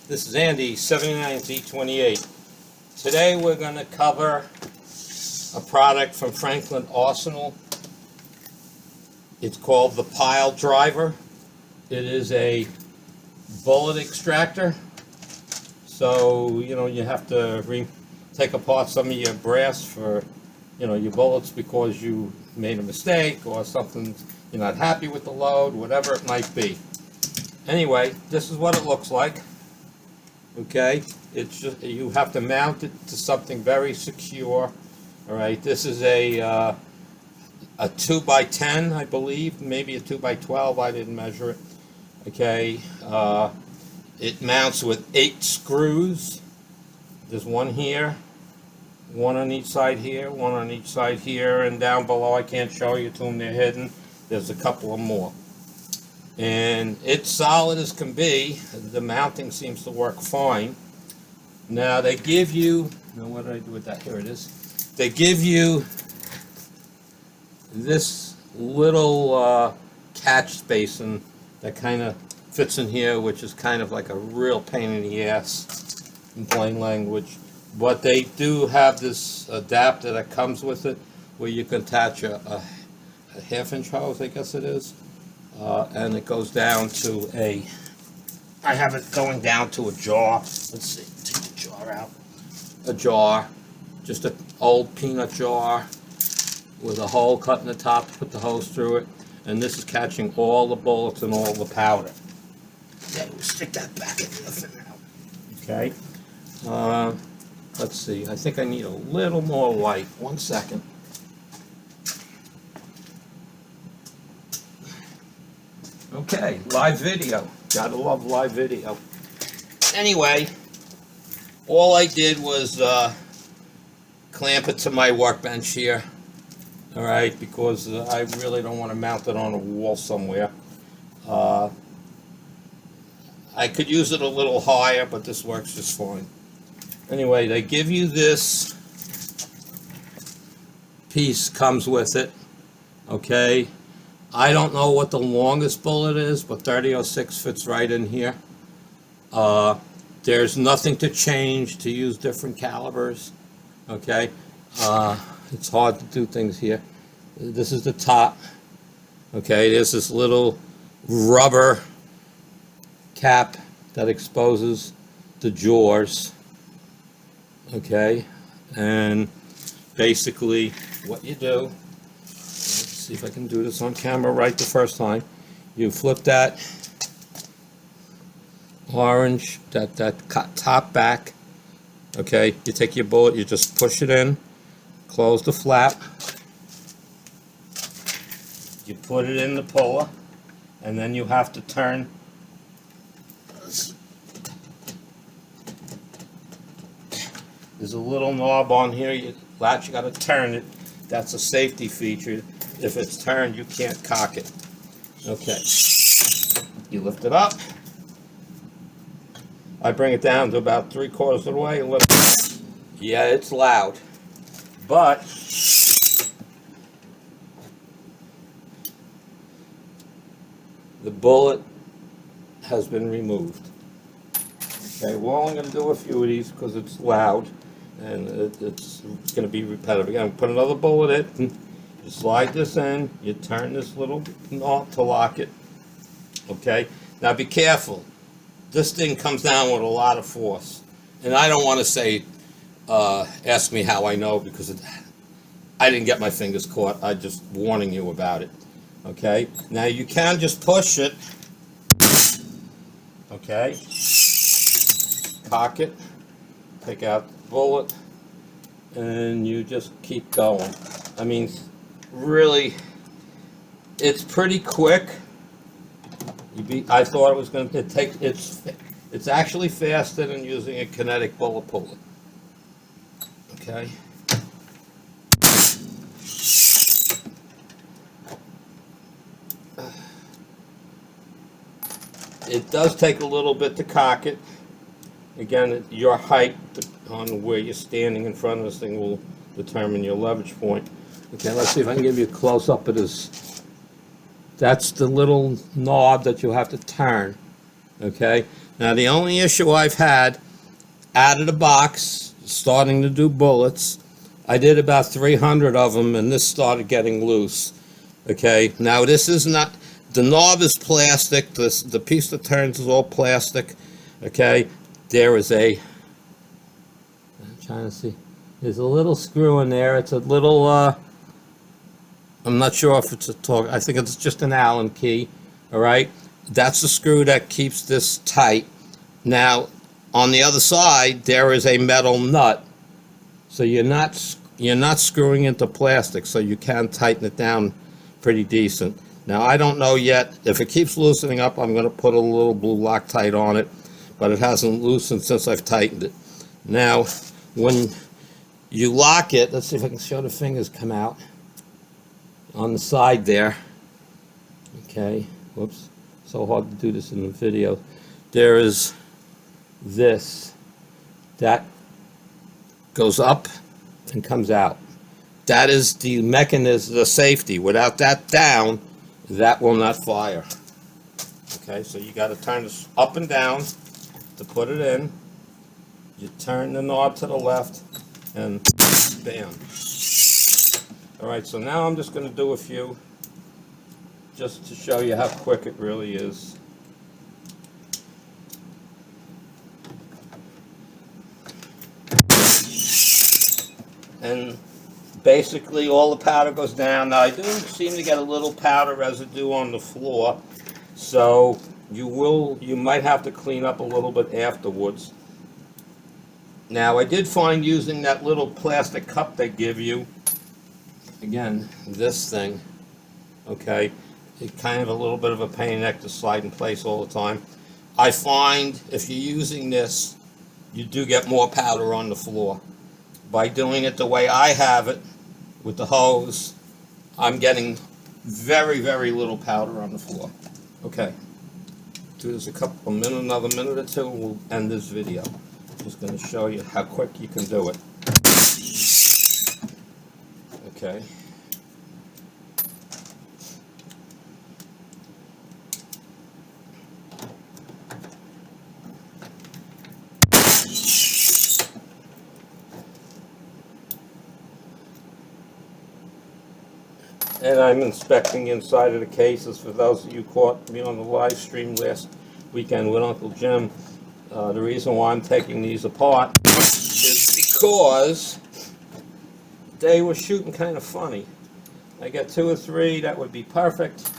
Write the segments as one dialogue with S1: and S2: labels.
S1: This is Andy, 79Z28. Today we're going to cover a product from Franklin Arsenal. It's called the Pile Driver. It is a bullet extractor. So, you have to take apart some of your brass for, your bullets because you made a mistake or something, you're not happy with the load, whatever it might be. Anyway, this is what it looks like. Okay, it's just, you have to mount it to something very secure. All right, this is a 2x10, I believe, maybe a 2x12. I didn't measure it. Okay, it mounts with 8 screws. There's one here, one on each side here, one on each side here, and down below I can't show you to them, they're hidden. There's a couple of more. And it's solid as can be. The mounting seems to work fine. Now they give you, what did I do with that? Here it is. They give you this little catch basin that kind of fits in here, which is kind of like a real pain in the ass in plain language. But they do have this adapter that comes with it where you can attach a half-inch hose, I guess it is. And it goes down to I have it going down to a jar. Let's see, take the jar out. A jar, just an old peanut jar with a hole cut in the top to put the hose through it. And this is catching all the bullets and all the powder. Okay, we'll stick that back in there for now. Okay, let's see, I think I need a little more light. 1 second. Okay, live video. Gotta love live video. Anyway, all I did was clamp it to my workbench here. Alright, because I really don't want to mount it on a wall somewhere. I could use it a little higher, but this works just fine. Anyway, they give you this piece, comes with it. Okay. I don't know what the longest bullet is, but 30-06 fits right in here. There's nothing to change to use different calibers. Okay, it's hard to do things here. This is the top. Okay, there's this little rubber cap that exposes the jaws. Okay, and basically what you do, see if I can do this on camera right the first time. You flip that orange, that top back. Okay, you take your bullet, you just push it in, close the flap, you put it in the puller, and then you have to turn. There's a little knob on here, you got to turn it. That's a safety feature. If it's turned, you can't cock it. Okay. You lift it up. I bring it down to about 3/4 of the way. And yeah, it's loud. But the bullet has been removed. Okay, we're only going to do a few of these because it's loud and it's going to be repetitive. Again, put another bullet in. You slide this in, you turn this little knob to lock it. Okay, now be careful. This thing comes down with a lot of force. And I don't want to say, ask me how I know, because I didn't get my fingers caught. I'm just warning you about it. Okay, now you can just push it. Okay, cock it, take out the bullet, and you just keep going. I mean, really, it's pretty quick. I thought it was going to take. It's actually faster than using a kinetic bullet puller. Okay. It does take a little bit to cock it. Again, your height on where you're standing in front of this thing will determine your leverage point. Okay, let's see if I can give you a close-up of this. That's the little knob that you have to turn. Okay, now the only issue I've had out of the box, starting to do bullets, I did about 300 of them, and this started getting loose. Okay, now this is not, the knob is plastic, the piece that turns is all plastic. Okay, there is a, I'm trying to see, there's a little screw in there. It's a little, I'm not sure if it's a torque, I think it's just an Allen key. All right, that's the screw that keeps this tight. Now, on the other side, there is a metal nut, so you're not screwing into plastic, so you can tighten it down pretty decent. Now, I don't know yet. If it keeps loosening up, I'm going to put a little blue Loctite on it, but it hasn't loosened since I've tightened it. Now, when you lock it, let's see if I can show the fingers come out on the side there. Okay, whoops, so hard to do this in the video. There is this that goes up and comes out. That is the mechanism, the safety. Without that down, that will not fire. Okay, so you got to turn this up and down to put it in. You turn the knob to the left, and bam. All right, so now I'm just going to do a few, just to show you how quick it really is. And basically all the powder goes down. Now I do seem to get a little powder residue on the floor, so you might have to clean up a little bit afterwards. Now I did find using that little plastic cup they give you, again, this thing, okay, it's kind of a little bit of a pain in the neck to slide in place all the time. I find if you're using this, you do get more powder on the floor. By doing it the way I have it, with the hose, I'm getting very, very little powder on the floor. Okay, do this a couple of minutes, another minute or two, and we'll end this video. Just going to show you how quick you can do it. Okay. And I'm inspecting inside of the cases. For those of you who caught me on the live stream last weekend with Uncle Jim, the reason why I'm taking these apart is because they were shooting kind of funny. I get 2 or 3, that would be perfect.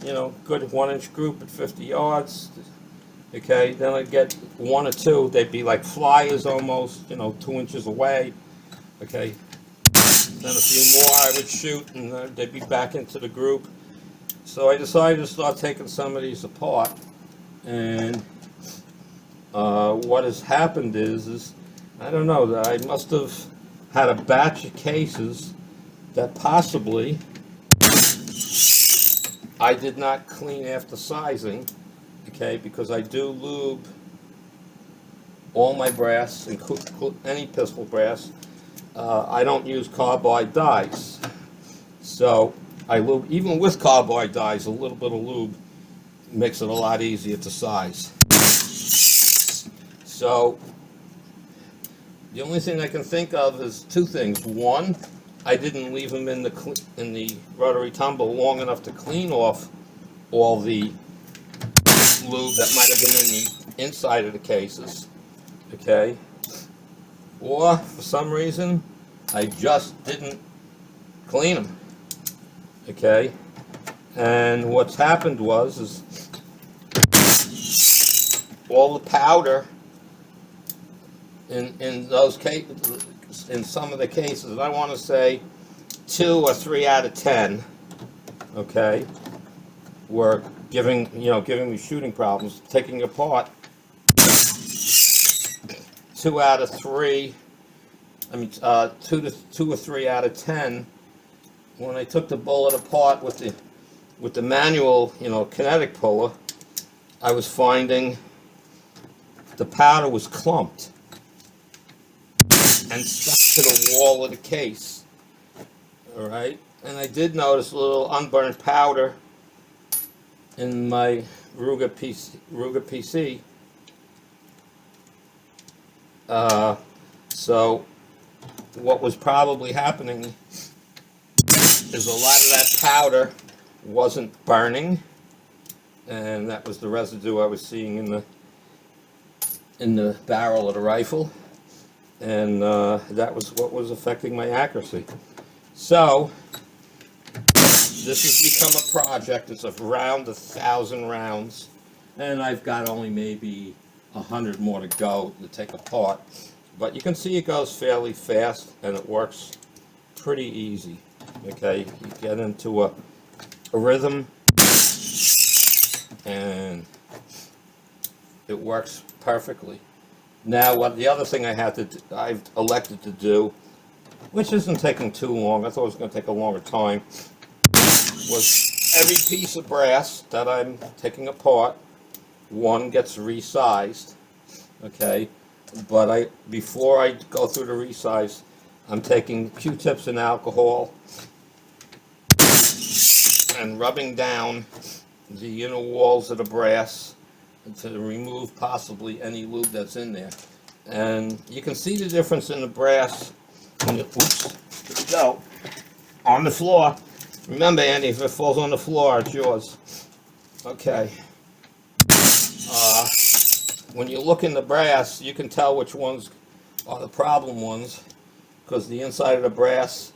S1: You know, good 1-inch group at 50 yards. Okay, then I'd get 1 or 2, they'd be like flyers almost, 2 inches away. Okay. Then a few more I would shoot, and they'd be back into the group. So I decided to start taking some of these apart. And what has happened is I don't know, that I must have had a batch of cases that possibly I did not clean after sizing. Okay, because I do lube all my brass, and any pistol brass. I don't use carbide dies, so I lube, even with carbide dies, a little bit of lube makes it a lot easier to size. So the only thing I can think of is 2 things. One, I didn't leave them in the rotary tumble long enough to clean off all the lube that might have been in the inside of the cases. Okay. Or, for some reason, I just didn't clean them. Okay? And what's happened is all the powder in those cases, in some of the cases, and I want to say 2 or 3 out of 10, okay, were giving me shooting problems, taking apart. 2 out of 3, I mean, 2 or 3 out of 10. When I took the bullet apart with the manual, kinetic puller, I was finding the powder was clumped and stuck to the wall of the case. All right, and I did notice a little unburned powder in my Ruger PC. So what was probably happening is a lot of that powder wasn't burning, and that was the residue I was seeing in the barrel of the rifle, and that was what was affecting my accuracy. So this has become a project. It's around 1,000 rounds, and I've got only maybe 100 more to go to take apart. But you can see it goes fairly fast, and it works pretty easy. Okay, you get into a rhythm, and it works perfectly. Now, what the other thing I've elected to do, which isn't taking too long, I thought it was going to take a longer time, was every piece of brass that I'm taking apart, one gets resized, okay? But before I go through the resize, I'm taking Q-tips and alcohol and rubbing down the inner walls of the brass to remove possibly any lube that's in there. And you can see the difference in the brass when it go on the floor. Remember, Andy, if it falls on the floor, it's yours. Okay. When you look in the brass, you can tell which ones are the problem ones, because the inside of the brass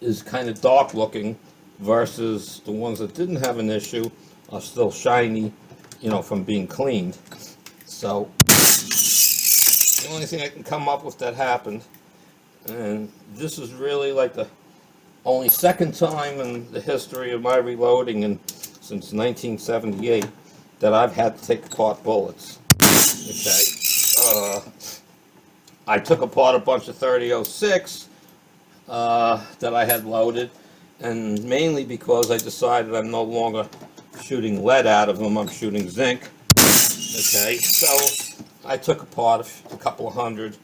S1: is kind of dark looking, versus the ones that didn't have an issue are still shiny, you know, from being cleaned. So the only thing I can come up with that happened, and this is really like the only second time in the history of my reloading, and since 1978, that I've had to take apart bullets. Okay, I took apart a bunch of 30-06 that I had loaded, and mainly because I decided I'm no longer shooting lead out of them, I'm shooting zinc. Okay, so I took apart a couple of hundred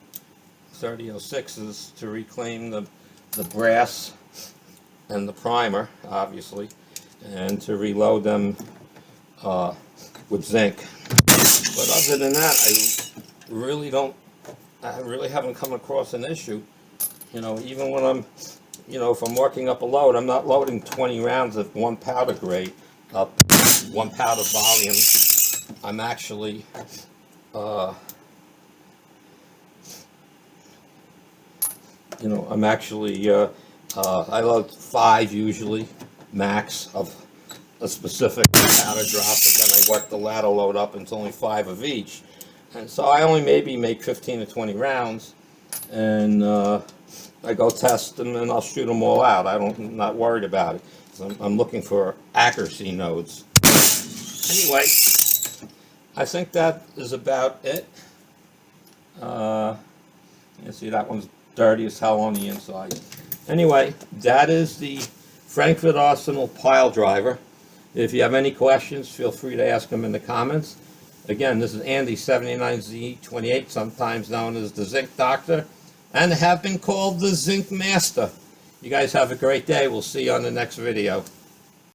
S1: 30-06s to reclaim the brass and the primer, obviously, and to reload them with zinc. But other than that, I really haven't come across an issue. You know, even when I'm, you know, if I'm working up a load, I'm not loading 20 rounds of one powder grade, one powder volume. I'm actually, I load 5 usually, max, of a specific powder drop, but then I work the ladder load up until only 5 of each. And so I only maybe make 15 to 20 rounds, and I go test them and I'll shoot them all out. I'm not worried about it. So I'm looking for accuracy nodes. Anyway, I think that is about it. You see that one's dirty as hell on the inside. Anyway, that is the Frakford Arsenal pile driver. If you have any questions, feel free to ask them in the comments. Again, this is Andy 79Z28, sometimes known as the Zinc Doctor, and have been called the Zinc Master. You guys have a great day. We'll see you on the next video.